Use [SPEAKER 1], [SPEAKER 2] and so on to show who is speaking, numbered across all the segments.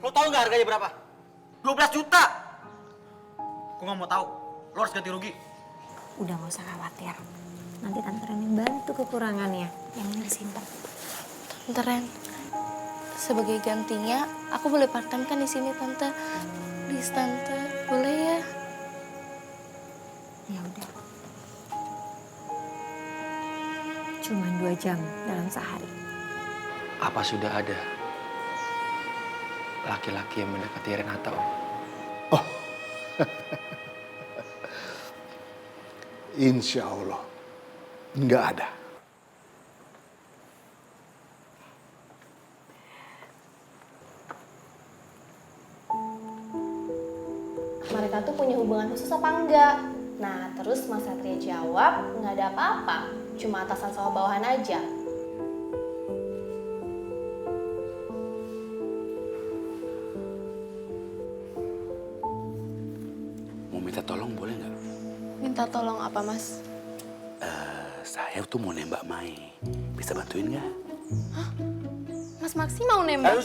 [SPEAKER 1] Lo tau nggak harganya berapa? 12 juta. Gue nggak mau tahu. Lo harus ganti rugi.
[SPEAKER 2] Udah gak usah khawatir. Nanti Tante Ren yang bantu kekurangannya. Yang ini disimpan.
[SPEAKER 3] Tante Ren, sebagai gantinya aku boleh part time kan di sini Tante. Please Tante, boleh ya?
[SPEAKER 2] Ya udah. Cuma 2 jam dalam sehari.
[SPEAKER 4] Apa sudah ada laki-laki yang mendekati Renata, Om?
[SPEAKER 5] Oh, insya Allah nggak ada.
[SPEAKER 3] Mereka tuh punya hubungan khusus apa enggak? Nah, terus Mas Satria jawab, nggak ada apa-apa, cuma atasan sama bawahan aja.
[SPEAKER 6] Mau minta tolong boleh nggak?
[SPEAKER 3] Minta tolong apa, Mas?
[SPEAKER 6] Saya tuh mau nembak Mai. Bisa bantuin nggak?
[SPEAKER 3] Mas Maksi mau nembak?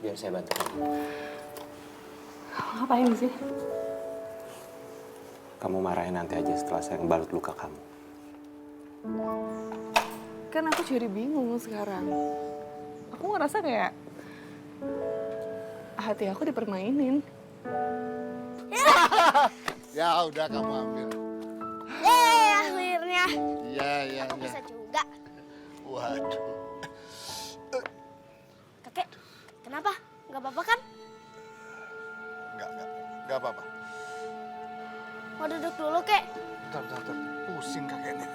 [SPEAKER 4] Biar saya bantu.
[SPEAKER 3] Ngapain sih?
[SPEAKER 4] Kamu marahin nanti aja setelah saya ngebalut luka kamu.
[SPEAKER 7] Kan aku jadi bingung sekarang. Aku ngerasa kayak hati aku dipermainin.
[SPEAKER 5] Ya udah kamu ambil.
[SPEAKER 8] Akhirnya.
[SPEAKER 5] Iya.
[SPEAKER 8] Aku bisa juga.
[SPEAKER 5] Waduh.
[SPEAKER 8] Kakek, kenapa? Gak apa-apa kan?
[SPEAKER 5] Nggak apa-apa.
[SPEAKER 8] Mau duduk dulu, Kek.
[SPEAKER 5] Bentar. Pusing kakeknya.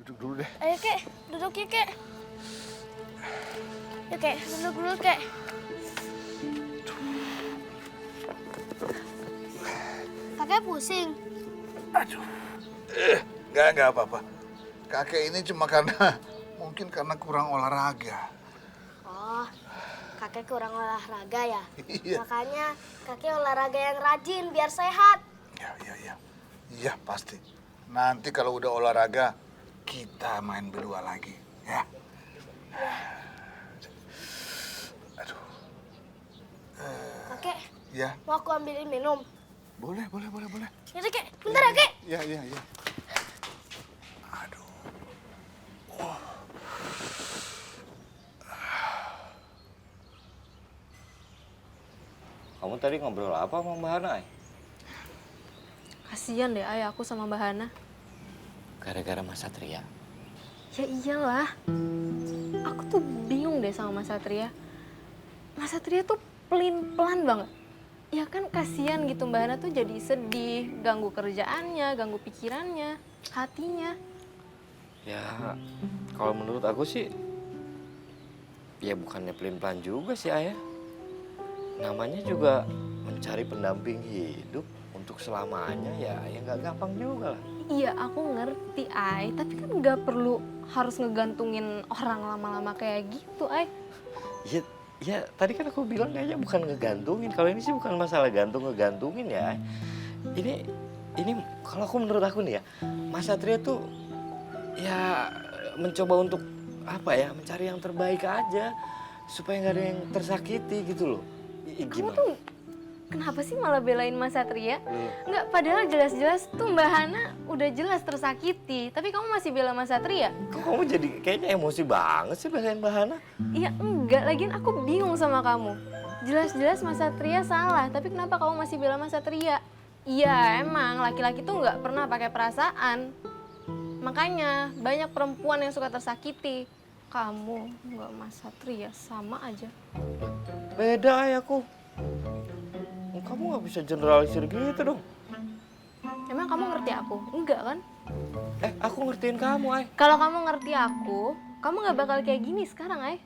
[SPEAKER 5] Duduk dulu deh.
[SPEAKER 8] Ayo, Kek. Duduk ya, Kek. Yuk, Kek. Duduk dulu, Kek. Kakek pusing.
[SPEAKER 5] Aduh. Nggak apa-apa. Kakek ini cuma mungkin karena kurang olahraga.
[SPEAKER 8] Oh, kakek kurang olahraga ya?
[SPEAKER 5] Iya.
[SPEAKER 8] Makanya kakek olahraga yang rajin biar sehat.
[SPEAKER 5] Iya. Iya, pasti. Nanti kalau udah olahraga, kita main berdua lagi, ya. Aduh.
[SPEAKER 8] Kakek,
[SPEAKER 5] Ya,
[SPEAKER 8] mau aku ambilin minum?
[SPEAKER 5] boleh.
[SPEAKER 8] Yaudah, Kek. Bentar ya, Kek.
[SPEAKER 5] Iya. Aduh.
[SPEAKER 4] Kamu tadi ngobrol apa sama Mbak Hana?
[SPEAKER 3] Kasian deh ayah aku sama Mbak Hana.
[SPEAKER 4] Gara-gara Mas Satria.
[SPEAKER 3] Ya iyalah. Aku tuh bingung deh sama Mas Satria. Mas Satria tuh pelin-pelan banget. Ya kan kasihan gitu Mbak Hana tuh jadi sedih, ganggu kerjaannya, ganggu pikirannya, hatinya.
[SPEAKER 4] Ya, kalau menurut aku sih, ya bukannya pelin-pelan juga sih ayah. Namanya juga mencari pendamping hidup untuk selamanya ya nggak gampang juga lah.
[SPEAKER 3] Iya aku ngerti Ay, tapi kan nggak perlu harus ngegantungin orang lama-lama kayak gitu Ay.
[SPEAKER 4] Ya tadi kan aku bilang kayaknya bukan ngegantungin. Kalau ini sih bukan masalah ngegantungin ya. Ini kalau aku menurut aku nih ya, Mas Satria tuh ya mencoba untuk apa ya, mencari yang terbaik aja supaya nggak ada yang tersakiti gitu loh.
[SPEAKER 3] Kamu tuh kenapa sih malah belain Mas Satria? Nggak, padahal jelas-jelas tuh Mbak Hana udah jelas tersakiti, tapi kamu masih bela Mas Satria?
[SPEAKER 4] Kok kamu jadi kayaknya emosi banget sih belain Mbak Hana?
[SPEAKER 3] Iya enggak, lagian aku bingung sama kamu. Jelas-jelas Mas Satria salah, tapi kenapa kamu masih bela Mas Satria? Iya emang laki-laki tuh nggak pernah pakai perasaan. Makanya banyak perempuan yang suka tersakiti. Kamu nggak Mas Satria, sama aja.
[SPEAKER 4] Beda ayahku. Kamu nggak bisa generalisir gitu dong.
[SPEAKER 3] Emang kamu ngerti aku? Enggak kan?
[SPEAKER 4] Aku ngertiin kamu, Ay.
[SPEAKER 3] Kalau kamu ngerti aku, kamu nggak bakal kayak gini sekarang, Ay.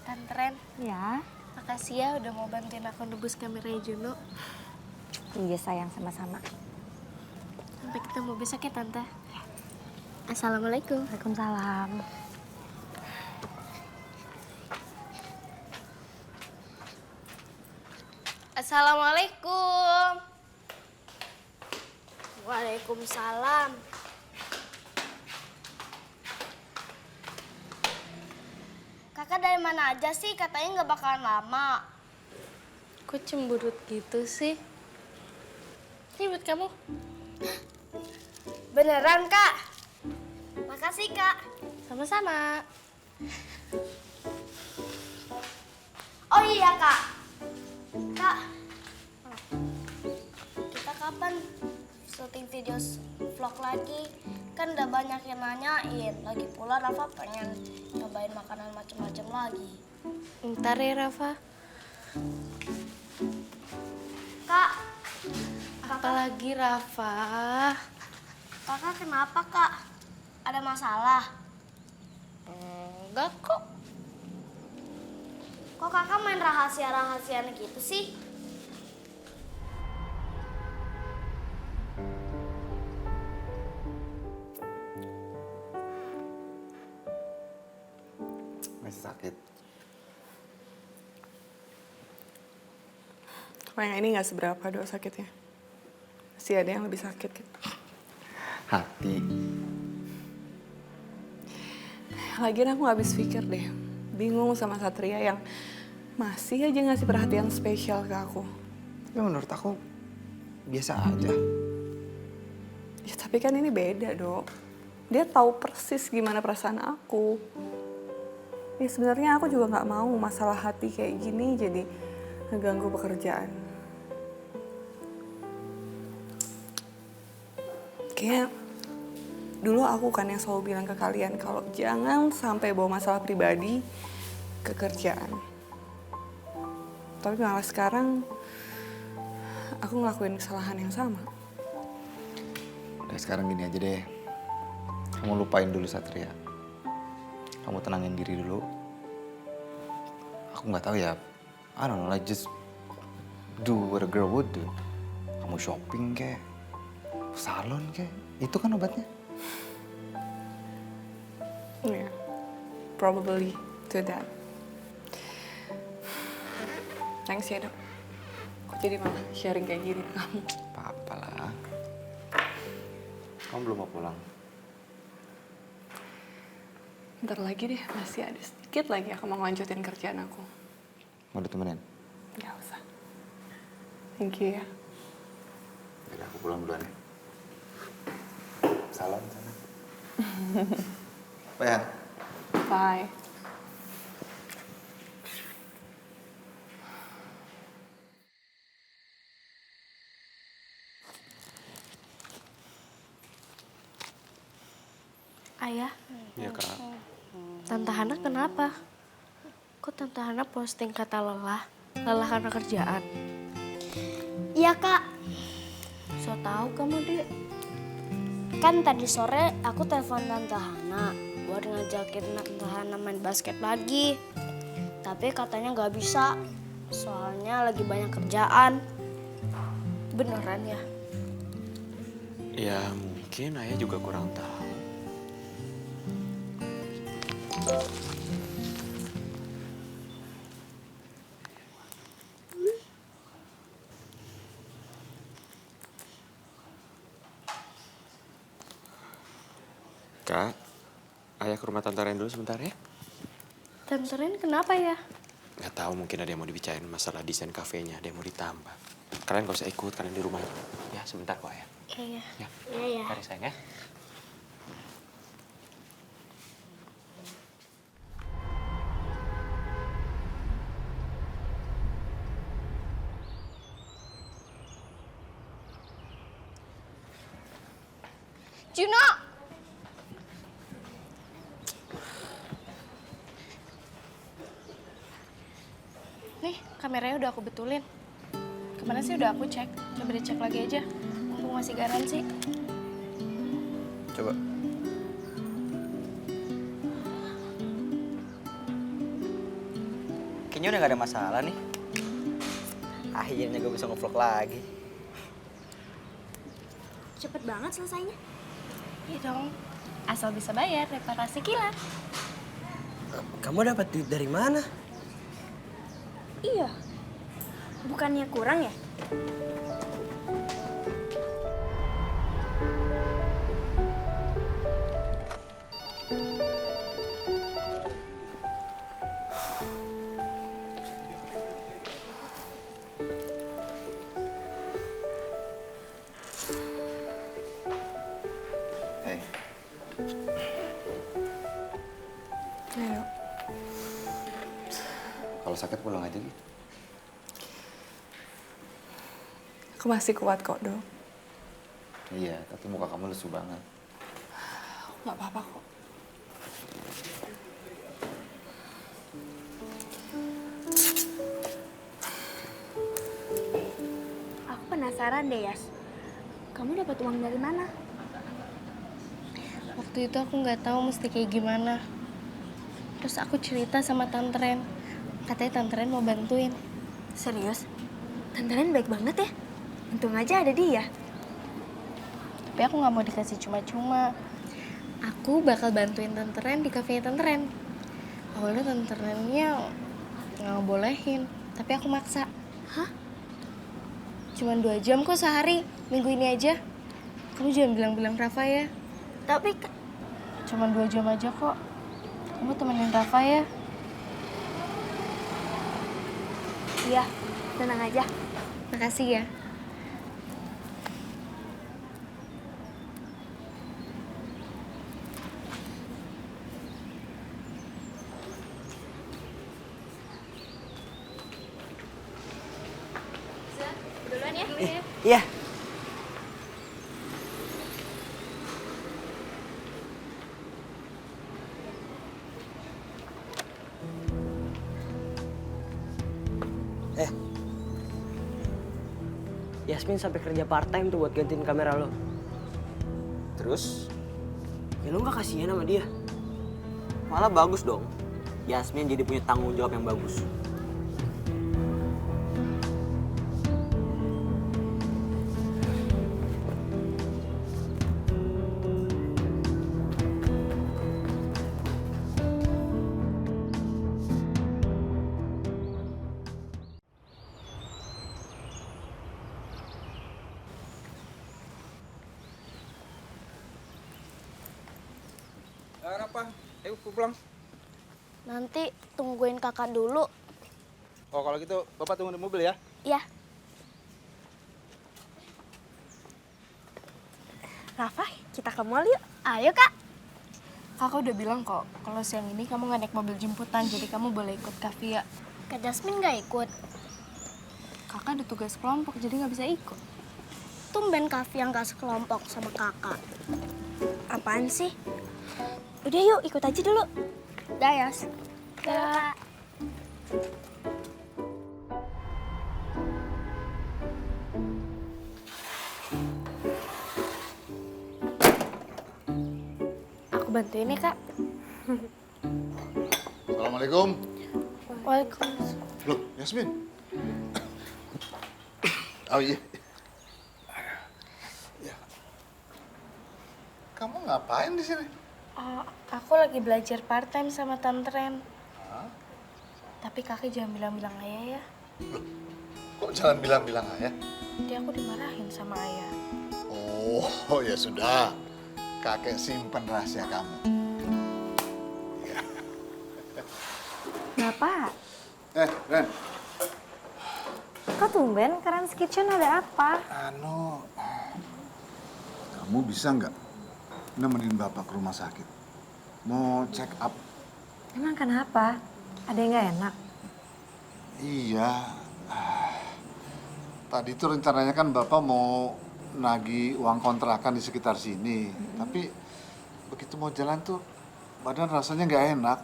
[SPEAKER 8] Tante Ren,
[SPEAKER 2] Ya,
[SPEAKER 8] Makasih ya udah mau bantuin aku nebus kameranya Juno.
[SPEAKER 2] Iya sayang, sama-sama.
[SPEAKER 8] Sampai ketemu besok ya Tante. Assalamualaikum.
[SPEAKER 2] Waalaikumsalam.
[SPEAKER 8] Assalamualaikum. Waalaikumsalam. Kakak dari mana aja sih? Katanya nggak bakalan lama.
[SPEAKER 3] Kok cemberut gitu sih? Ini buat kamu.
[SPEAKER 8] Beneran, Kak? Makasih, Kak.
[SPEAKER 3] Sama-sama.
[SPEAKER 8] Oh iya, Kak. Kak, kita kapan syuting video vlog lagi? Kan udah banyak yang nanyain. Lagi pula Rafa pengen nyobain makanan macam-macam lagi.
[SPEAKER 3] Ntar ya, Rafa.
[SPEAKER 8] Kak,
[SPEAKER 3] Apalagi Rafa?
[SPEAKER 8] kakak kenapa, Kak? Ada masalah?
[SPEAKER 3] Enggak kok.
[SPEAKER 8] Kok kakak main rahasia-rahasiaan gitu sih?
[SPEAKER 9] Masih sakit.
[SPEAKER 7] Kalau yang ini nggak seberapa doa sakitnya. Masih ada yang lebih sakit gitu.
[SPEAKER 9] Hati.
[SPEAKER 7] Lagian aku nggak habis pikir deh. Bingung sama Satria yang masih aja ngasih perhatian spesial ke aku.
[SPEAKER 9] Tapi menurut aku biasa aja.
[SPEAKER 7] Ya tapi kan ini beda, Dok. Dia tahu persis gimana perasaan aku. Ya sebenarnya aku juga nggak mau masalah hati kayak gini jadi ngeganggu pekerjaan. Kayaknya dulu aku kan yang selalu bilang ke kalian kalau jangan sampai bawa masalah pribadi ke kerjaan. Tapi malah sekarang aku ngelakuin kesalahan yang sama.
[SPEAKER 9] Udah sekarang gini aja deh. Kamu lupain dulu Satria. Kamu tenangin diri dulu. Aku nggak tahu ya. I don't know, like just do what a girl would do. Kamu shopping kek, salon kek, itu kan obatnya.
[SPEAKER 7] Yeah, probably to that. Thanks ya, Dok. Kok jadi malah sharing kayak gini ke kamu?
[SPEAKER 9] Apa-apa lah. Kamu belum mau pulang?
[SPEAKER 7] Bentar lagi deh, masih ada sedikit lagi aku mau ngelanjutin kerjaan aku.
[SPEAKER 9] Mau ditemenin?
[SPEAKER 7] Gak usah. Thank you ya.
[SPEAKER 9] Yaudah, aku pulang duluan ya. Salam sana. Bye ya.
[SPEAKER 7] Bye.
[SPEAKER 3] Ayah,
[SPEAKER 6] Iya, Kak.
[SPEAKER 3] Tante Hana kenapa? Kok Tante Hana posting kata lelah? Lelah karena kerjaan?
[SPEAKER 8] Iya, Kak.
[SPEAKER 3] So tau kamu, Dek.
[SPEAKER 8] Kan tadi sore aku telepon Tante Hana buat ngajakin Tante Hana main basket lagi. Tapi katanya nggak bisa, soalnya lagi banyak kerjaan.
[SPEAKER 3] Beneran ya?
[SPEAKER 6] Ya mungkin ayah juga kurang tahu. Kak, ayah ke rumah Tante Ren dulu sebentar ya.
[SPEAKER 3] Tante Ren kenapa ya?
[SPEAKER 6] Nggak tahu, mungkin ada yang mau dibicarain masalah desain kafenya, ada yang mau ditambah. Kalian gak usah ikut, kalian di rumah aja. Ya, sebentar kok ayah.
[SPEAKER 3] Iya.
[SPEAKER 6] Ya,
[SPEAKER 8] Iya, ya.
[SPEAKER 6] mari sayang ya.
[SPEAKER 3] Juno! Nih, kameranya udah aku betulin. Kemarin sih udah aku cek. Coba dicek lagi aja. Mumpung masih garansi.
[SPEAKER 9] Coba.
[SPEAKER 6] Kayaknya
[SPEAKER 1] Kayaknya udah gak ada masalah nih. Akhirnya gue bisa nge-vlog lagi.
[SPEAKER 2] Cepet banget selesainya.
[SPEAKER 3] Iya dong, asal bisa bayar reparasi kilat.
[SPEAKER 1] Kamu dapat duit dari mana?
[SPEAKER 2] Iya. Bukannya kurang ya?
[SPEAKER 9] Hey,
[SPEAKER 7] Ayo.
[SPEAKER 9] kalau sakit pulang aja gitu.
[SPEAKER 7] Aku masih kuat kok, Dok.
[SPEAKER 9] Iya, tapi muka kamu lesu banget.
[SPEAKER 7] Nggak apa-apa kok.
[SPEAKER 2] Aku penasaran deh, Yas. Kamu dapat uang dari mana?
[SPEAKER 8] Waktu itu aku nggak tahu mesti kayak gimana. Terus aku cerita sama Tante Ren. Katanya Tante Ren mau bantuin.
[SPEAKER 2] Serius? Tante Ren baik banget ya? Untung aja ada dia.
[SPEAKER 8] Tapi aku nggak mau dikasih cuma-cuma. Aku bakal bantuin Tante Ren di cafe Tante Ren. Awalnya Tante Rennya nggak ngebolehin, tapi aku maksa.
[SPEAKER 2] Hah?
[SPEAKER 8] Cuman 2 jam kok sehari, minggu ini aja. Kamu jangan bilang-bilang Rafa ya.
[SPEAKER 2] Tapi
[SPEAKER 8] Cuman 2 jam aja kok. Kamu temenin Rafa ya.
[SPEAKER 2] iya, tenang aja.
[SPEAKER 8] Makasih ya.
[SPEAKER 3] Duluan ya.
[SPEAKER 1] Iya.
[SPEAKER 10] Yasmin sampai kerja part time tuh buat gantiin kamera lo.
[SPEAKER 1] Terus?
[SPEAKER 10] Ya lo nggak kasihan sama dia?
[SPEAKER 1] Malah bagus dong. Yasmin jadi punya tanggung jawab yang bagus.
[SPEAKER 5] Apa? Ayo pulang.
[SPEAKER 8] Nanti tungguin kakak dulu.
[SPEAKER 5] Oh kalau gitu bapak tunggu di mobil ya.
[SPEAKER 8] Ya.
[SPEAKER 2] Rafa, kita ke mall yuk.
[SPEAKER 8] Ayo kak. Kakak udah bilang kok, kalau siang ini kamu nggak naik mobil jemputan, jadi kamu boleh ikut Kavia. Kak Jasmine nggak ikut. Kakak ada tugas kelompok, jadi nggak bisa ikut. Tumben Kavia nggak sekelompok sama kakak.
[SPEAKER 2] Apaan sih? Udah yuk, ikut aja dulu.
[SPEAKER 8] Dah Yas. Dah. Aku bantuin ya kak.
[SPEAKER 5] Assalamualaikum.
[SPEAKER 8] Waalaikumsalam.
[SPEAKER 5] Loh, Yasmin. Oh iya. Ya. Kamu ngapain di sini?
[SPEAKER 8] Aku lagi belajar part time sama Tante Ren. Tapi kakek jangan bilang-bilang ayah ya.
[SPEAKER 5] Loh, kok jangan bilang-bilang ayah?
[SPEAKER 8] Nanti aku dimarahin sama ayah.
[SPEAKER 5] Oh ya sudah. Kakek simpen rahasia kamu.
[SPEAKER 2] Bapak,
[SPEAKER 5] Ren.
[SPEAKER 2] kok tumben? Keren Kitchen ada apa?
[SPEAKER 5] Kamu bisa nggak nemenin bapak ke rumah sakit? Mau check up?
[SPEAKER 2] Emang kenapa? Ada yang nggak enak?
[SPEAKER 5] Iya. Tadi tuh rencananya kan bapak mau nagih uang kontrakan di sekitar sini. Tapi begitu mau jalan tuh badan rasanya nggak enak.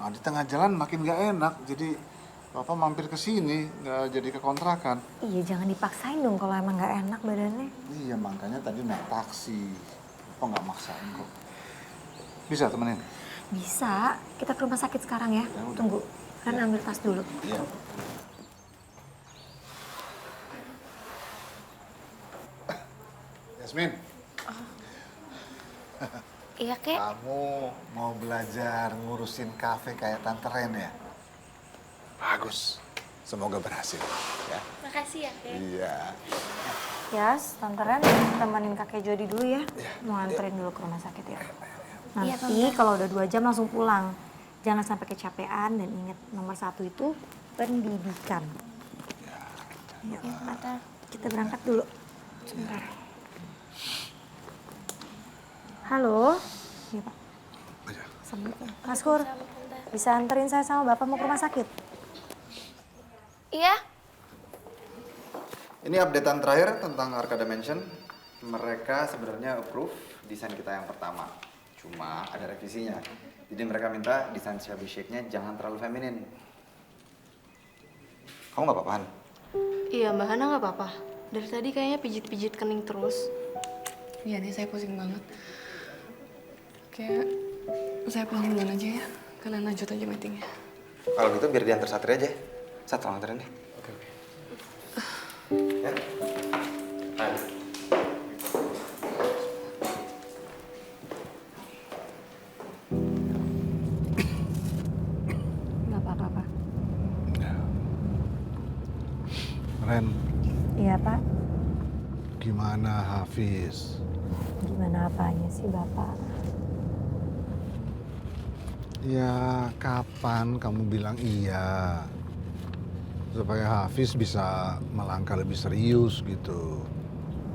[SPEAKER 5] Nah, di tengah jalan makin nggak enak. Jadi bapak mampir ke sini, nggak jadi ke kontrakan.
[SPEAKER 2] Iya, jangan dipaksain dong kalau emang nggak enak badannya.
[SPEAKER 5] Iya, makanya tadi naik taksi. Bapak nggak maksain kok. Bisa temenin?
[SPEAKER 2] Bisa, kita ke rumah sakit sekarang ya.
[SPEAKER 5] Ya udah.
[SPEAKER 2] Tunggu. Kan ambil tas dulu.
[SPEAKER 5] Iya. Yasmin,
[SPEAKER 2] Iya, Kek.
[SPEAKER 5] kamu mau belajar ngurusin kafe kayak Tante Ren ya? Bagus. Semoga berhasil ya.
[SPEAKER 3] Makasih ya, Kek.
[SPEAKER 5] Iya.
[SPEAKER 2] Yas, Tante Ren temenin kakek Jody dulu ya. Mau anterin dulu ke rumah sakit ya. Nanti kalau udah 2 jam langsung pulang. Jangan sampai kecapean dan ingat nomor 1 itu pendidikan. Yuk, kita berangkat dulu. Sebentar. Halo. Iya, Pak. Assalamualaikum. Mas Kur, bisa anterin saya sama Bapak mau ke rumah sakit?
[SPEAKER 3] Iya.
[SPEAKER 9] Ini updatean terakhir tentang Arcada Mansion. Mereka sebenarnya approve desain kita yang pertama. Cuma ada revisinya. Jadi mereka minta desain shabby chic-nya jangan terlalu feminin. Kamu nggak apa-apaan?
[SPEAKER 3] Iya, Mbak Hana nggak apa-apa. Dari tadi kayaknya pijit-pijit kening terus.
[SPEAKER 7] Iya nih, saya pusing banget. Kayak saya pulang duluan aja ya. Kalian lanjut aja meetingnya.
[SPEAKER 9] Kalau gitu biar diantar Satria aja. Sat, tolong anterin deh.
[SPEAKER 6] Oke.
[SPEAKER 9] Ya.
[SPEAKER 2] Nggak apa-apa, Pak.
[SPEAKER 5] Ren,
[SPEAKER 2] Iya, Pak.
[SPEAKER 5] gimana Hafiz?
[SPEAKER 2] Gimana apanya sih, Bapak?
[SPEAKER 5] Ya, kapan kamu bilang iya? Supaya Hafiz bisa melangkah lebih serius gitu.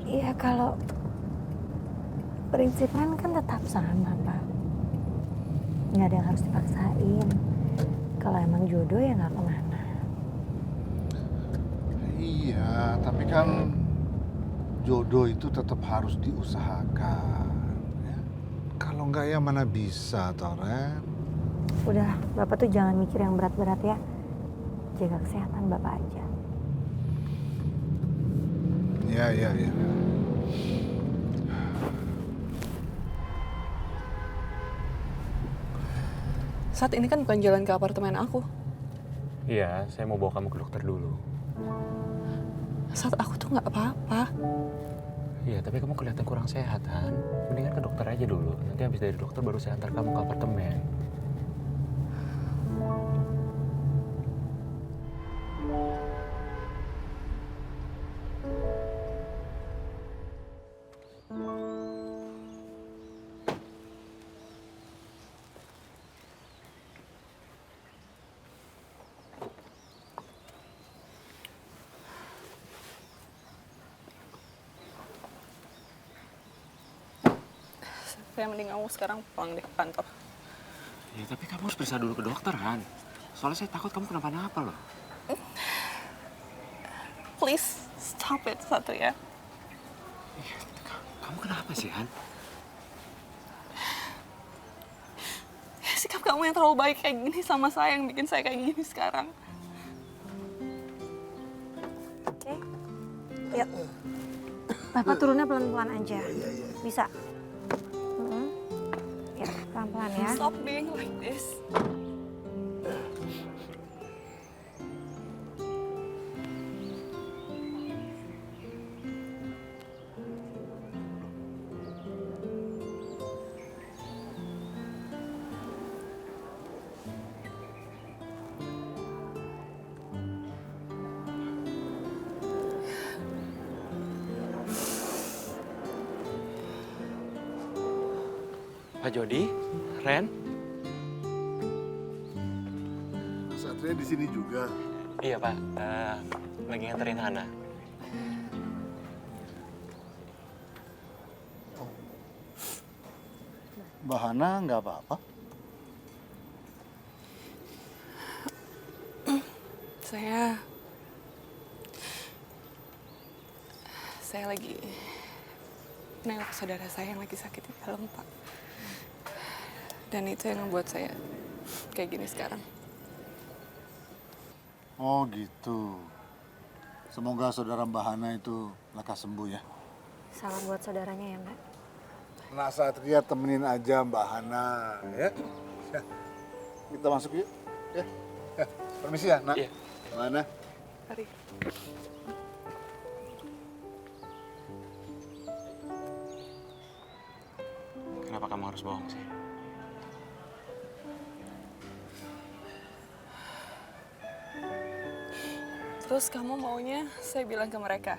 [SPEAKER 2] Iya, kalau prinsip Ren kan tetap sama, Pak. Nggak ada yang harus dipaksain. Kalau emang jodoh ya nggak kemana.
[SPEAKER 5] Iya, tapi kan jodoh itu tetap harus diusahakan. Ya. Kalau nggak ya mana bisa, toh Ren?
[SPEAKER 2] Udah, Bapak tuh jangan mikir yang berat-berat ya. Jaga kesehatan Bapak aja.
[SPEAKER 5] Iya.
[SPEAKER 7] Saat ini kan bukan jalan ke apartemen aku.
[SPEAKER 6] Iya, saya mau bawa kamu ke dokter dulu.
[SPEAKER 7] Saat aku tuh nggak apa-apa.
[SPEAKER 6] Iya, tapi kamu kelihatan kurang sehat, Han. Mendingan ke dokter aja dulu. Nanti habis dari dokter baru saya antar kamu ke apartemen.
[SPEAKER 7] Saya mending kamu sekarang pulang deh ke kantor.
[SPEAKER 6] Ya, tapi kamu harus periksa dulu ke dokter, Han. Soalnya saya takut kamu kenapa-napa loh.
[SPEAKER 7] Please, stop it, Satria.
[SPEAKER 6] Kamu kenapa sih, Han?
[SPEAKER 7] Sikap kamu yang terlalu baik kayak gini sama saya yang bikin saya kayak gini sekarang.
[SPEAKER 2] Oke. Yuk. Bapak turunnya pelan-pelan aja. Bisa? Ya, pelan-pelan ya.
[SPEAKER 7] Stop being like this.
[SPEAKER 6] Pak Jody, Ren?
[SPEAKER 5] Satria di sini juga.
[SPEAKER 6] Iya, Pak. Lagi nganterin Hana.
[SPEAKER 5] Mbak Hana nggak apa-apa?
[SPEAKER 7] Saya lagi nengok saudara saya yang lagi sakit di dalam, Pak. Dan itu yang membuat saya kayak gini sekarang.
[SPEAKER 5] Oh gitu. Semoga saudara Mbak Hana itu lekas sembuh ya.
[SPEAKER 2] Salam buat saudaranya ya, Mbak.
[SPEAKER 5] Nah, Satria temenin aja Mbak Hana ya. Kita masuk yuk. Ya. Permisi ya, Nak.
[SPEAKER 6] Iya.
[SPEAKER 5] Mana?
[SPEAKER 7] Mari.
[SPEAKER 6] Kenapa kamu harus bohong sih?
[SPEAKER 7] Terus kamu maunya saya bilang ke mereka,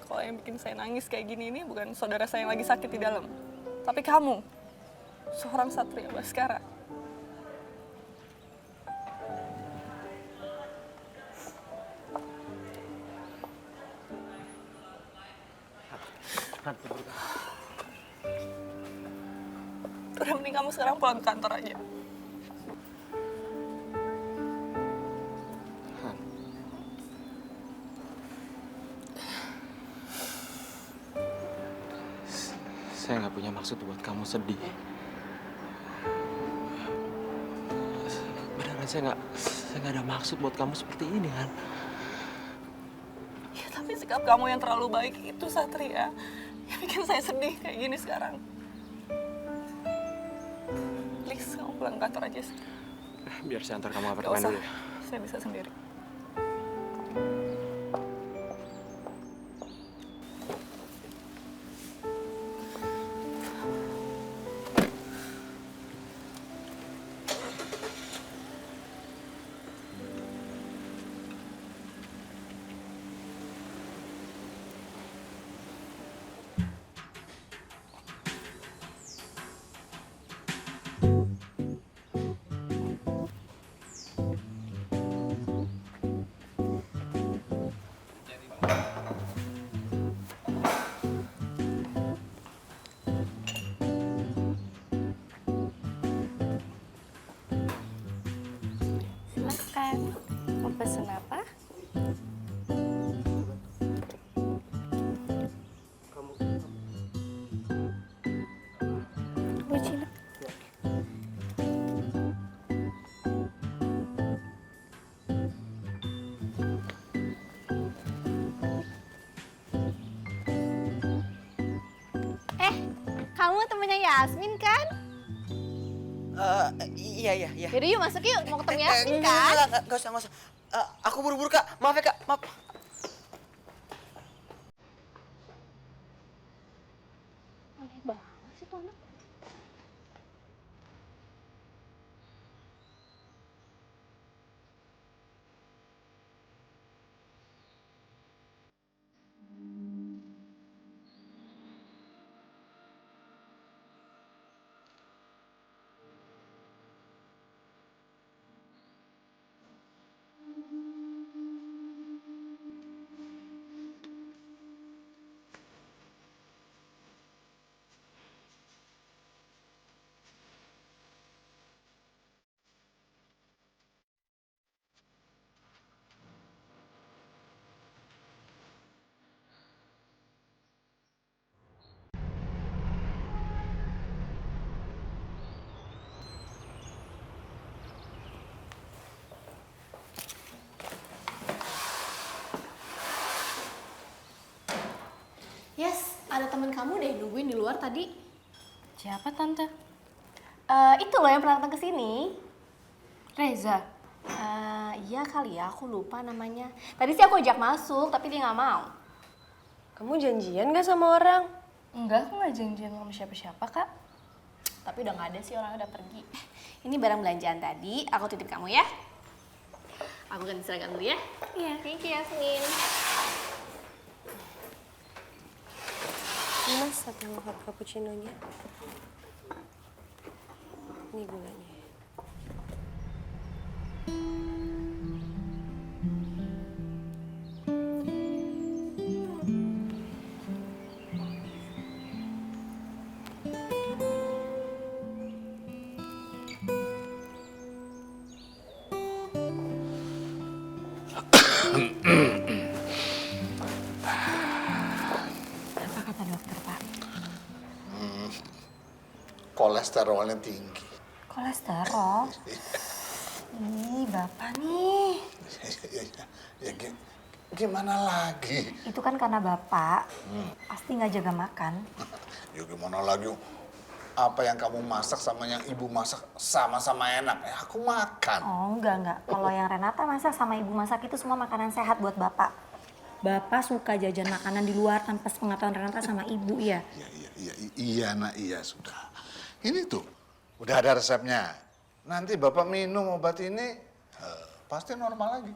[SPEAKER 7] kalau yang bikin saya nangis kayak gini ini bukan saudara saya yang lagi sakit di dalam, tapi kamu, seorang Satria Baskara. Udah mending kamu sekarang pulang ke kantor aja.
[SPEAKER 6] Saya nggak punya maksud buat kamu sedih. Beneran saya nggak ada maksud buat kamu seperti ini, Han.
[SPEAKER 7] Ya tapi sikap kamu yang terlalu baik itu Satria yang bikin saya sedih kayak gini sekarang. Please kamu pulang ke kantor aja sih.
[SPEAKER 6] Biar saya antar kamu
[SPEAKER 7] Gak
[SPEAKER 6] apartemen
[SPEAKER 7] usah,
[SPEAKER 6] dulu ya.
[SPEAKER 7] saya bisa sendiri.
[SPEAKER 8] Silakan. Mau pesen apa? Cappuccino.
[SPEAKER 3] Kamu temennya Yasmin kan?
[SPEAKER 1] Iya.
[SPEAKER 3] Yaudah yuk masuk yuk, mau ketemu Yasmin kan?
[SPEAKER 1] Nggak usah. Aku buru-buru, Kak. Maaf ya, Kak. Maaf.
[SPEAKER 3] Aneh banget sih tuh anak. Yes, ada temen kamu deh nungguin di luar tadi.
[SPEAKER 2] Siapa tante?
[SPEAKER 3] Itu loh yang pernah datang ke sini.
[SPEAKER 2] Reza.
[SPEAKER 3] Iya kali ya, aku lupa namanya. Tadi sih aku ajak masuk, tapi dia nggak mau.
[SPEAKER 2] Kamu janjian gak sama orang?
[SPEAKER 3] Enggak, aku nggak janjian sama siapa-siapa, Kak. Tapi udah nggak ada sih, orangnya udah pergi. Ini barang belanjaan tadi, aku titip kamu ya. Aku ganti seragam dulu ya. Iya. Thank you, Yasmin.
[SPEAKER 2] Mas, satu hot cappuccino-nya. Ini gulanya. Apa kata dokter, Pak?
[SPEAKER 5] Kolesterolnya tinggi.
[SPEAKER 2] Kolesterol? Ih, Bapak nih.
[SPEAKER 5] Ya, gimana lagi?
[SPEAKER 2] Itu kan karena Bapak pasti nggak jaga makan.
[SPEAKER 5] Ya gimana lagi? apa yang kamu masak sama yang ibu masak sama-sama enak. Aku makan.
[SPEAKER 2] Oh enggak. Kalau yang Renata masak sama ibu masak itu semua makanan sehat buat bapak. Bapak suka jajan makanan di luar tanpa sepengetahuan Renata sama ibu ya?
[SPEAKER 5] Iya nak, iya sudah. Ini tuh, udah ada resepnya. Nanti bapak minum obat ini, pasti normal lagi.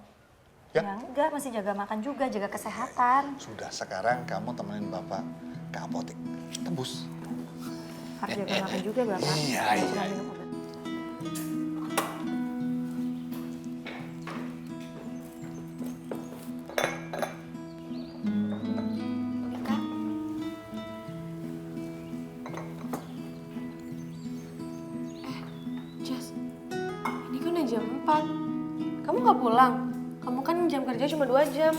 [SPEAKER 2] Ya enggak, masih jaga makan juga, jaga kesehatan.
[SPEAKER 5] Sudah, sekarang kamu temenin bapak ke apotek. Tebus.
[SPEAKER 2] Harus jaga makan juga bapak.
[SPEAKER 5] Iya.
[SPEAKER 2] Cuma minum obat.
[SPEAKER 3] Jas, ini kan udah jam 4. Kamu nggak pulang? Kamu kan jam kerja cuma 2 jam.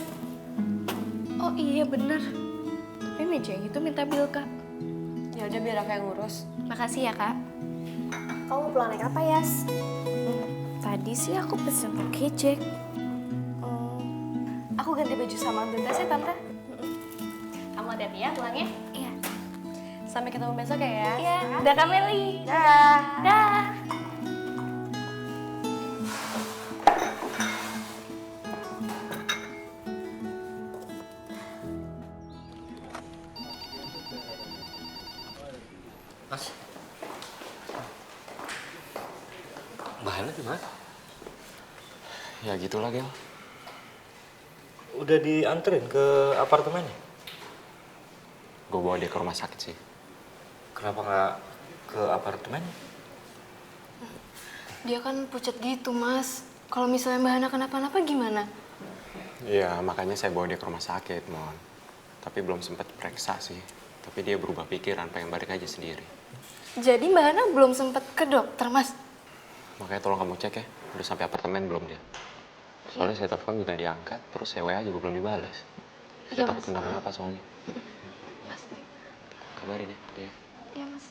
[SPEAKER 3] Oh iya bener. Tapi meja yang itu minta bil, Kak. Ya udah biar aku yang ngurus. Makasih ya, Kak.
[SPEAKER 2] Kamu pulang naik apa, Yas?
[SPEAKER 3] Tadi sih aku pesen pakai Jack. Aku ganti baju sama ambil tas ya, Tante. Kamu hati-hati ya pulangnya. Iya. Sampai ketemu besok ya. Iya. Dah, Kak Meli.
[SPEAKER 2] Dah.
[SPEAKER 3] Dah.
[SPEAKER 4] Mas. Mbak Hana gimana?
[SPEAKER 6] Ya gitulah, Gel.
[SPEAKER 4] Udah dianterin ke apartemennya?
[SPEAKER 6] Gue bawa dia ke rumah sakit sih.
[SPEAKER 4] Kenapa nggak ke apartemennya?
[SPEAKER 3] Dia kan pucat gitu, Mas. Kalau misalnya Mbak Hana kenapa-napa gimana?
[SPEAKER 6] Iya, makanya saya bawa dia ke rumah sakit, Mon. Tapi belum sempat periksa sih. Tapi dia berubah pikiran, pengen balik aja sendiri.
[SPEAKER 3] Jadi Mbak Hana belum sempat ke dokter, Mas?
[SPEAKER 6] Makanya tolong kamu cek ya, udah sampai apartemen belum dia. Soalnya saya telepon juga diangkat, terus saya WA juga belum dibalas. Saya
[SPEAKER 3] Iya,
[SPEAKER 6] takut
[SPEAKER 3] Mas.
[SPEAKER 6] kenapa-napa soalnya.
[SPEAKER 3] Pasti.
[SPEAKER 6] Kabarin ya, dia.
[SPEAKER 3] Iya, Mas.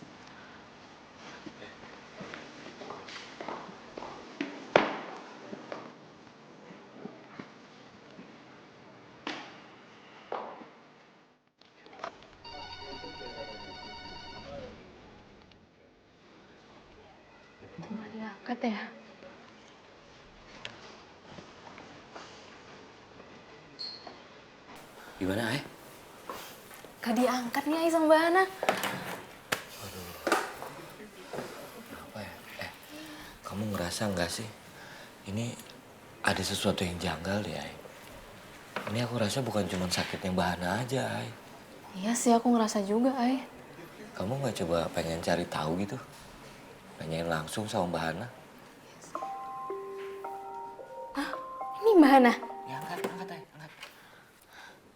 [SPEAKER 3] Nggak diangkat ya?
[SPEAKER 4] Gimana, Ay?
[SPEAKER 3] Gak diangkat nih Ai sama Mbak Hana.
[SPEAKER 4] Apa ya? Kamu ngerasa nggak sih? Ini ada sesuatu yang janggal deh, Ay. Ini aku rasa bukan cuma sakitnya Mbak Hana aja, Ay.
[SPEAKER 3] Iya sih, aku ngerasa juga, Ai.
[SPEAKER 4] Kamu nggak coba pengen cari tahu gitu? Pengen langsung sama Mbak Hana?
[SPEAKER 3] Hah? Ini Mbak Hana?
[SPEAKER 4] Ya, angkat, Ay, angkat.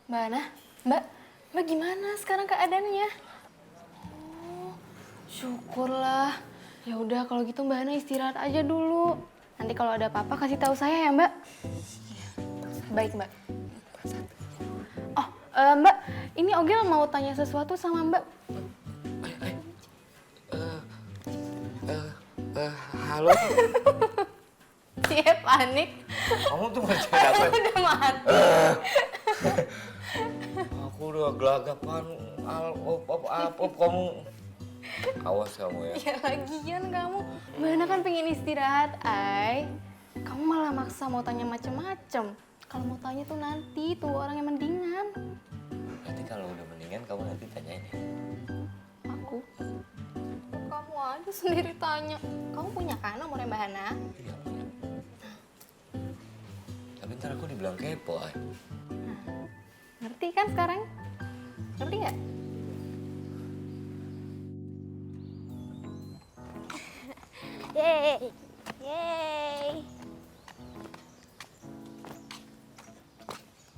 [SPEAKER 3] Mbak Hana? Mbak gimana sekarang keadaannya? Oh, syukurlah. Ya udah kalau gitu Mbak Hana istirahat aja dulu. Nanti kalau ada apa-apa kasih tahu saya ya, Mbak. Baik, Mbak. Oh, Mbak, ini Ogel mau tanya sesuatu sama Mbak.
[SPEAKER 4] Halo?
[SPEAKER 3] Cie, panik.
[SPEAKER 4] Kamu tuh ngerjain apa?
[SPEAKER 3] Udah mati.
[SPEAKER 4] Aku udah gelagapan, kamu. Awas kamu ya.
[SPEAKER 3] Ya lagian kamu, Mbak Hana kan pengen istirahat, Ai. Kamu malah maksa mau tanya macem-macem. Kalau mau tanya tuh nanti, tuh orang yang mendingan.
[SPEAKER 4] Nanti kalau udah mendingan kamu nanti tanyain ya.
[SPEAKER 3] Aku? Kamu aja sendiri tanya. Kamu punya kan nomornya Mbak Hana?
[SPEAKER 4] Iya punya. Tapi ntar aku dibilang kepo, Ay.
[SPEAKER 3] Ngerti kan sekarang? Ngerti nggak?
[SPEAKER 8] Yeay. Yeay.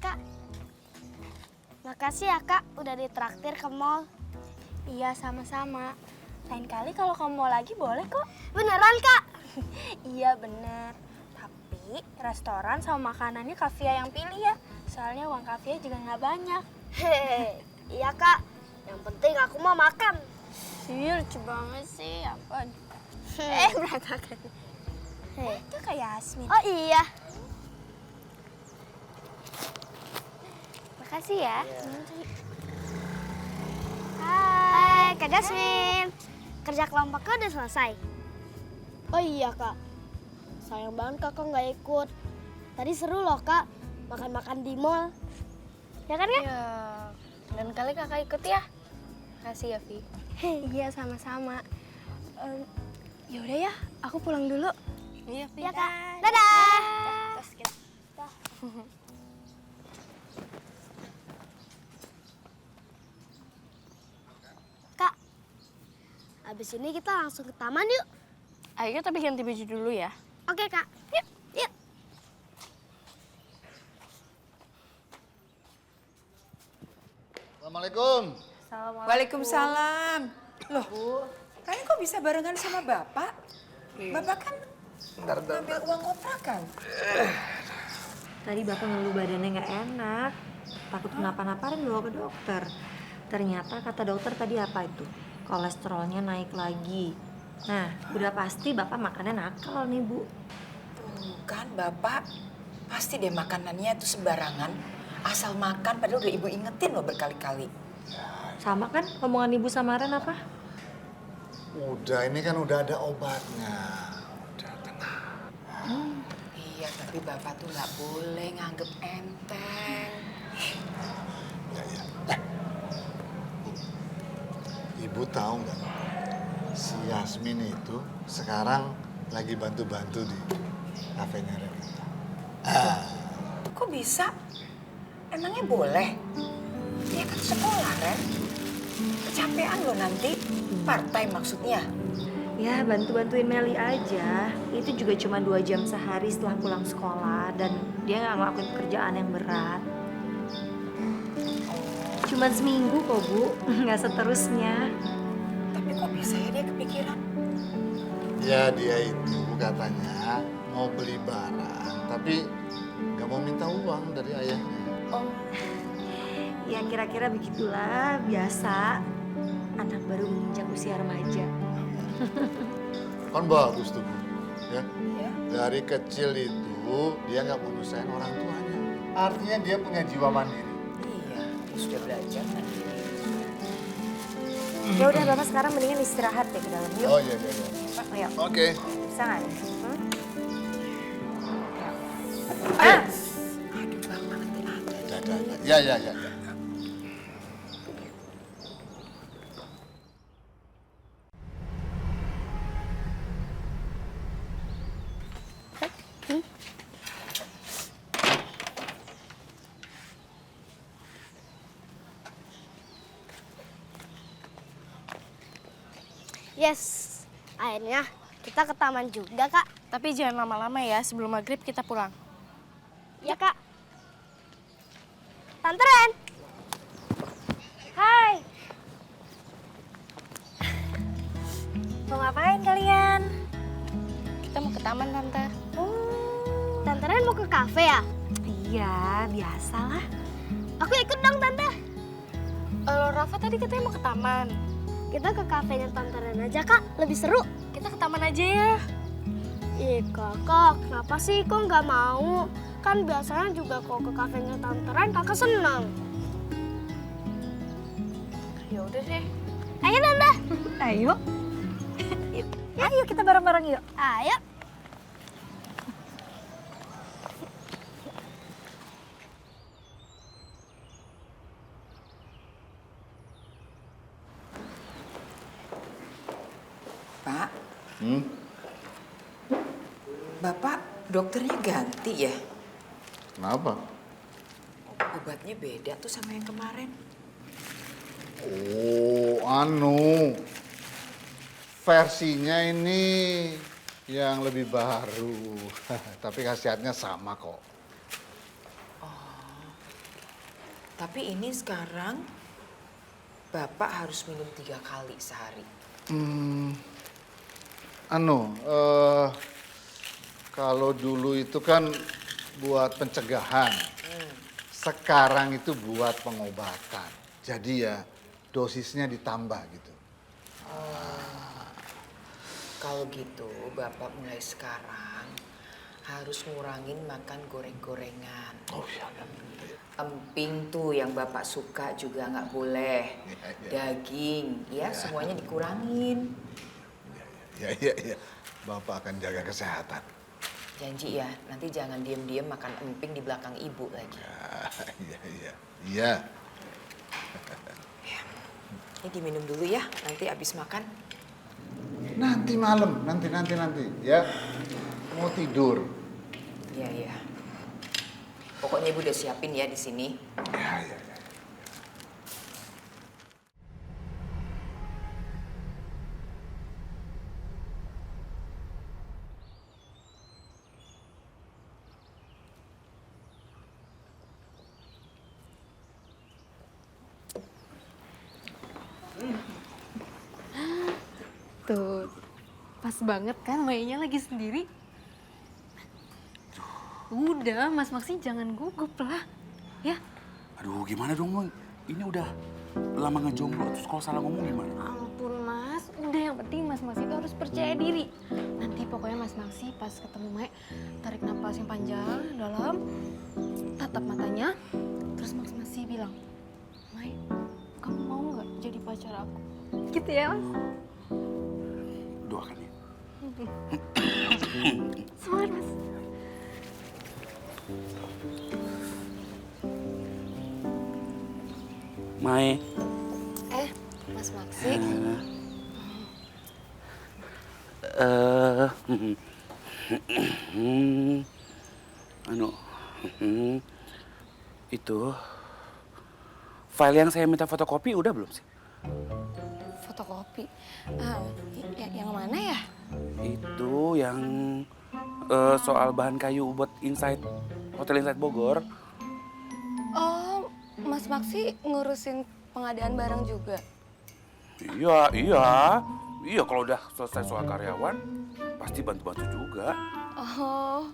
[SPEAKER 8] Kak. Makasih ya, Kak, udah ditraktir ke mall.
[SPEAKER 11] Iya, sama-sama. Lain kali kalau kamu mau lagi boleh kok.
[SPEAKER 8] Beneran, Kak?
[SPEAKER 11] Iya, bener. Tapi restoran sama makanannya Kavia yang pilih ya. Soalnya uang Kavia juga nggak banyak.
[SPEAKER 8] Hehehe. Iya, Kak. Yang penting aku mau makan.
[SPEAKER 11] Sih, lucu banget sih. Apa? Berantakan. Itu kayak Yasmin.
[SPEAKER 8] Oh iya.
[SPEAKER 11] Makasih ya.
[SPEAKER 8] Hai, Kak Jasmine. kerja kelompoknya udah selesai? Oh iya kak, sayang banget kakak nggak ikut. Tadi seru loh kak, makan-makan di mall. Ya kan ya?
[SPEAKER 3] Ya, dan kali kakak ikut ya. Makasih ya, Vi. Iya, sama-sama. Yaudah ya, aku pulang dulu. Iya, Vi.
[SPEAKER 8] Ya kak, dadah.
[SPEAKER 3] Terus kita.
[SPEAKER 8] Kak, abis ini kita langsung ke taman yuk.
[SPEAKER 3] Ayo kita ganti baju dulu ya.
[SPEAKER 8] Oke kak, yuk, yuk.
[SPEAKER 5] Assalamualaikum.
[SPEAKER 12] Waalaikumsalam. Loh, kalian kok bisa barengan sama Bapak? Bapak kan ngambil uang kontrakan.
[SPEAKER 2] Tadi Bapak ngeluh badannya nggak enak. Takut kenapa-napa dan bawa ke dokter. Ternyata kata dokter tadi apa itu? Kolesterolnya naik lagi. Nah, udah pasti Bapak makannya nakal nih, Bu.
[SPEAKER 12] Tuh kan Bapak, pasti deh makanannya tuh sembarangan. Asal makan, padahal udah Ibu ingetin loh berkali-kali.
[SPEAKER 2] Sama kan omongan Ibu sama Ren apa?
[SPEAKER 5] Udah, ini kan udah ada obatnya. Udah tenang.
[SPEAKER 12] Iya, tapi Bapak tuh nggak boleh nganggep enteng.
[SPEAKER 5] Ya, ya. Ibu tahu nggak? Si Yasmin itu sekarang lagi bantu-bantu di kafenya Revita.
[SPEAKER 12] Kok bisa? Emangnya boleh? Dia kan sekolah, Ren. Kecapean loh nanti. Part-time maksudnya.
[SPEAKER 2] Ya, bantu-bantuin Meli aja. Itu juga cuma 2 jam sehari setelah pulang sekolah. Dan dia nggak ngelakuin pekerjaan yang berat. Cuman seminggu kok, Bu. Nggak seterusnya.
[SPEAKER 12] Tapi kok bisa ya dia kepikiran?
[SPEAKER 5] Ya, dia itu katanya mau beli barang, tapi nggak mau minta uang dari ayahnya.
[SPEAKER 12] Oh.
[SPEAKER 2] Ya kira-kira begitulah, biasa. Anak baru menginjak usia remaja.
[SPEAKER 5] Kan bagus tuh, Bu. Ya.
[SPEAKER 12] Ya.
[SPEAKER 5] Dari kecil itu dia nggak mau nyusahin orang tuanya. Artinya dia punya jiwa mandiri.
[SPEAKER 12] Iya, dia sudah belajar nanti.
[SPEAKER 2] Ya udah Bapak sekarang mendingan istirahat ya ke dalam. Yuk.
[SPEAKER 5] Oh iya, iya, iya.
[SPEAKER 2] Ayo.
[SPEAKER 5] Oke.
[SPEAKER 2] Bisa nggak nih?
[SPEAKER 12] Aduh, Bapak hati-hati.
[SPEAKER 5] Ya, ya, ya, ya.
[SPEAKER 8] Yes, akhirnya kita ke taman juga kak.
[SPEAKER 3] Tapi jangan lama-lama ya, sebelum maghrib kita pulang.
[SPEAKER 8] Ya kak. Tante Ren.
[SPEAKER 2] Hai. Mau ngapain kalian?
[SPEAKER 3] Kita mau ke taman, Tante.
[SPEAKER 8] Tante Ren mau ke kafe ya?
[SPEAKER 2] Iya, biasalah.
[SPEAKER 8] Aku ikut dong tante.
[SPEAKER 3] Rafa tadi katanya mau ke taman.
[SPEAKER 8] Kita ke kafenya Tante Ren aja kak, lebih seru.
[SPEAKER 3] Kita ke taman aja ya.
[SPEAKER 8] Ih kakak, kenapa sih kok nggak mau? Kan biasanya juga kalau ke kafenya Tante Ren kakak senang.
[SPEAKER 3] Ya udah deh.
[SPEAKER 8] Ayo tante.
[SPEAKER 2] Ayo. Ayo kita bareng-bareng yuk.
[SPEAKER 8] Ayo.
[SPEAKER 12] Pak. Bapak dokternya ganti ya?
[SPEAKER 5] Kenapa?
[SPEAKER 12] Obatnya beda tuh sama yang kemarin.
[SPEAKER 5] Oh, versinya ini yang lebih baru. Tapi khasiatnya sama kok.
[SPEAKER 12] Tapi ini sekarang Bapak harus minum 3 kali sehari.
[SPEAKER 5] Kalau dulu itu kan buat pencegahan. Sekarang itu buat pengobatan. Jadi ya dosisnya ditambah gitu.
[SPEAKER 12] Kalau gitu Bapak mulai sekarang harus ngurangin makan goreng-gorengan.
[SPEAKER 5] Oh iya.
[SPEAKER 12] Emping tuh yang Bapak suka juga nggak boleh. Daging, ya semuanya dikurangin.
[SPEAKER 5] Iya. Bapak akan jaga kesehatan.
[SPEAKER 12] Janji ya, nanti jangan diem-diem makan emping di belakang ibu lagi.
[SPEAKER 5] Iya.
[SPEAKER 12] Ini diminum dulu ya, nanti abis makan.
[SPEAKER 5] Nanti malam, nanti ya. Mau tidur.
[SPEAKER 12] Iya. Pokoknya ibu udah siapin ya di sini.
[SPEAKER 5] Iya.
[SPEAKER 3] Tuh, pas banget kan mainnya lagi sendiri. Udah, Mas Maksi jangan gugup lah, ya.
[SPEAKER 13] Aduh, gimana dong, Bang? Ini udah lama ngejomblo, terus kalau salah ngomong gimana?
[SPEAKER 3] Ampun Mas, udah yang penting Mas Maksi itu harus percaya diri. Nanti pokoknya Mas Maksi pas ketemu Mae, tarik napas yang panjang, dalam, tatap matanya, terus Mas Maksi bilang, Mae, kamu mau nggak jadi pacar aku? Gitu ya, Mas?
[SPEAKER 13] Doakan ya.
[SPEAKER 3] Semangat, Mas.
[SPEAKER 13] Mae.
[SPEAKER 3] Mas Maksi.
[SPEAKER 13] Itu file yang saya minta fotokopi udah belum sih?
[SPEAKER 3] Fotokopi. Yang mana ya?
[SPEAKER 13] Itu yang soal bahan kayu buat Hotel Insight Bogor.
[SPEAKER 3] Oh, Mas Maksi ngurusin pengadaan barang juga?
[SPEAKER 13] Iya, kalau udah selesai soal karyawan, pasti bantu-bantu juga.
[SPEAKER 3] Oh,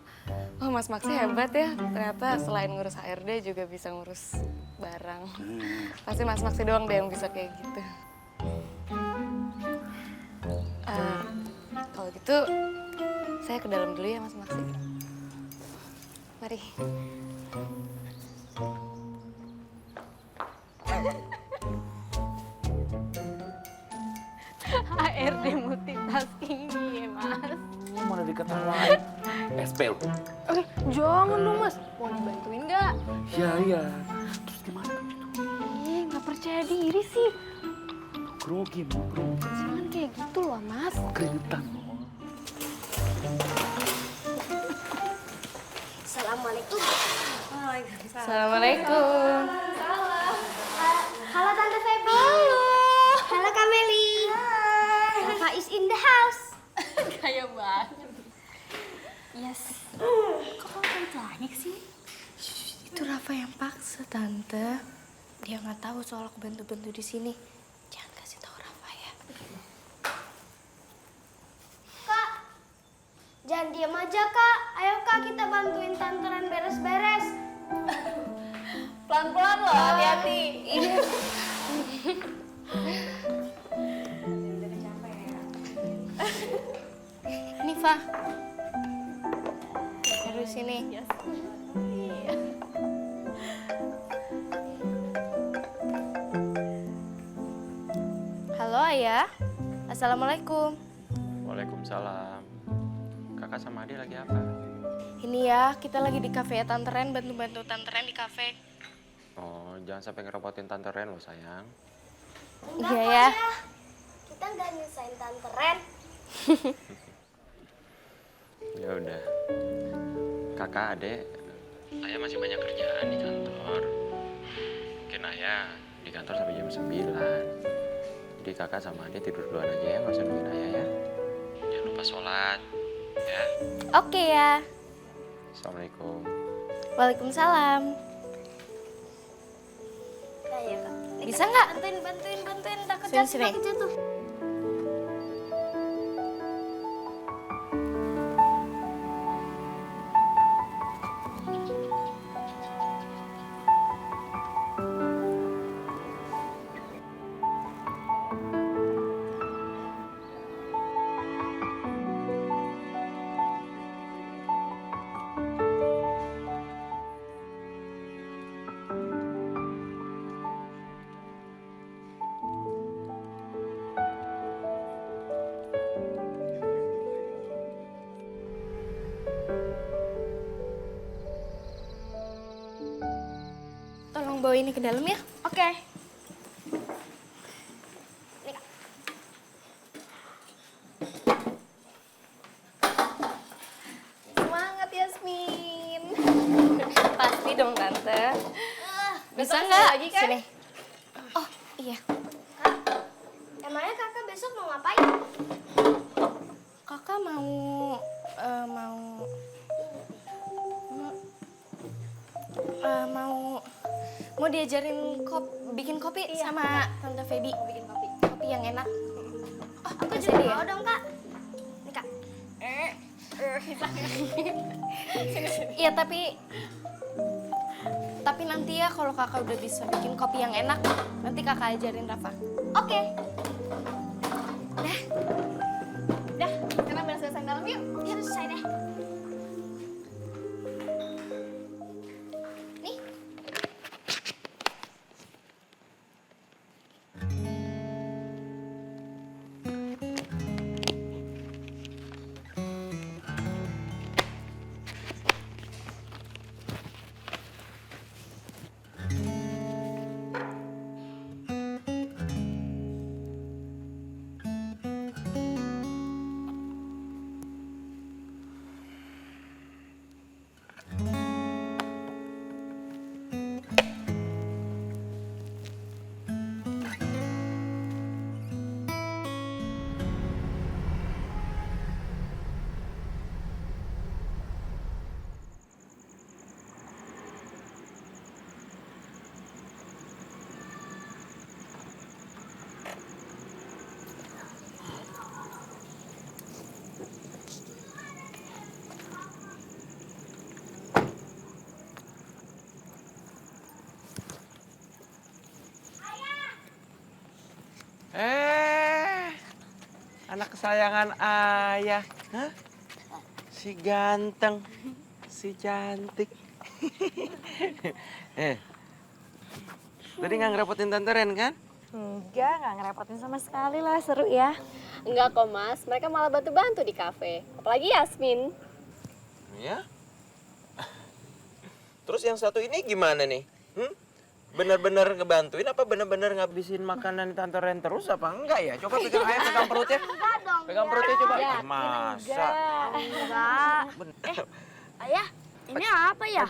[SPEAKER 3] Mas Maksi hebat ya. Ternyata selain ngurus HRD juga bisa ngurus barang. Pasti Mas Maksi doang deh yang bisa kayak gitu. Kalau gitu, saya ke dalam dulu ya Mas Maksi. Mari. HRD multitasking nih ya Mas.
[SPEAKER 13] Mana diketawain? SPL.
[SPEAKER 3] Oke, jangan dong Mas. Mau dibantuin nggak?
[SPEAKER 13] Iya. Terus gimana?
[SPEAKER 3] Nggak percaya diri sih.
[SPEAKER 13] Grogi, bro.
[SPEAKER 3] Jangan kayak gitu loh Mas.
[SPEAKER 13] Keringetan loh.
[SPEAKER 8] Assalamualaikum.
[SPEAKER 3] Assalamualaikum.
[SPEAKER 8] Halo Tante Feby. Halo Kak Meli. Rafa is in the house.
[SPEAKER 3] Kayak banget.
[SPEAKER 8] Yes.
[SPEAKER 3] Kok kamu balik lagi sih? Itu Rafa yang paksa Tante. Dia nggak tahu soal aku bantu-bantu di sini. Jangan kasih tahu Rafa ya.
[SPEAKER 8] Kak, jangan diam aja Kak. Ayo Kak kita bantuin Tante Ren beres-beres.
[SPEAKER 3] Pelan-pelan loh, hati-hati. Iya. Ini Fa. Terus sini. Halo Ayah. Assalamualaikum.
[SPEAKER 6] Waalaikumsalam. Kakak sama Ade lagi apa?
[SPEAKER 3] Ini ya, kita lagi di kafe ya Tante Ren, bantu-bantu Tante Ren di kafe.
[SPEAKER 6] Oh, jangan sampai ngerepotin Tante Ren loh sayang.
[SPEAKER 8] Enggak
[SPEAKER 3] Iya
[SPEAKER 8] kok
[SPEAKER 3] ya.
[SPEAKER 8] Kita nggak nyusahin Tante Ren.
[SPEAKER 6] Ya udah. Kakak, Ade, Ayah masih banyak kerjaan di kantor. Mungkin Ayah di kantor sampai jam 9. Jadi kakak sama Ade tidur duluan aja ya, nggak usah nungguin Ayah ya. Jangan lupa sholat, ya.
[SPEAKER 3] Oke ya.
[SPEAKER 6] Assalamualaikum.
[SPEAKER 3] Waalaikumsalam.
[SPEAKER 8] Ayo Kak.
[SPEAKER 3] Bisa nggak?
[SPEAKER 8] Bantuin. Takut
[SPEAKER 3] Sini.
[SPEAKER 8] jatuh.
[SPEAKER 11] bawa ini ke dalam ya.
[SPEAKER 8] Oke.
[SPEAKER 3] Semangat Yasmin. Pasti dong Tante. Bisa
[SPEAKER 8] Besok
[SPEAKER 3] nggak?
[SPEAKER 8] lagi kan?
[SPEAKER 3] Sini.
[SPEAKER 8] Oh iya. Kak, emangnya kakak besok mau ngapain?
[SPEAKER 3] Kakak mau mau diajarin bikin kopi sama Tante Feby. Bikin kopi yang enak.
[SPEAKER 8] Oh, aku juga mau dong, Kak. Nih, Kak.
[SPEAKER 3] Iya, tapi nanti ya kalau kakak udah bisa bikin kopi yang enak, nanti kakak ajarin Rafa.
[SPEAKER 8] Oke.
[SPEAKER 3] Dah, sekarang beres-beresan dalam yuk.
[SPEAKER 8] Yuk, selesai deh. Nih.
[SPEAKER 6] Anak kesayangan ayah. Hah? Si ganteng, si cantik. Tadi nggak ngerepotin Tante Ren kan?
[SPEAKER 2] Enggak ngerepotin sama sekali lah, seru ya.
[SPEAKER 3] Enggak kok Mas, mereka malah bantu-bantu di kafe. Apalagi Yasmin.
[SPEAKER 6] Ya. Terus yang satu ini gimana nih? Bener-bener ngebantuin apa bener-bener ngabisin makanan Tante Ren terus apa enggak ya? Coba pegang ayah, pegang perutnya.
[SPEAKER 8] Enggak dong.
[SPEAKER 6] Pegang perutnya coba.
[SPEAKER 8] Ya,
[SPEAKER 6] Masa?
[SPEAKER 8] enggak. Ayah, ini apa ya?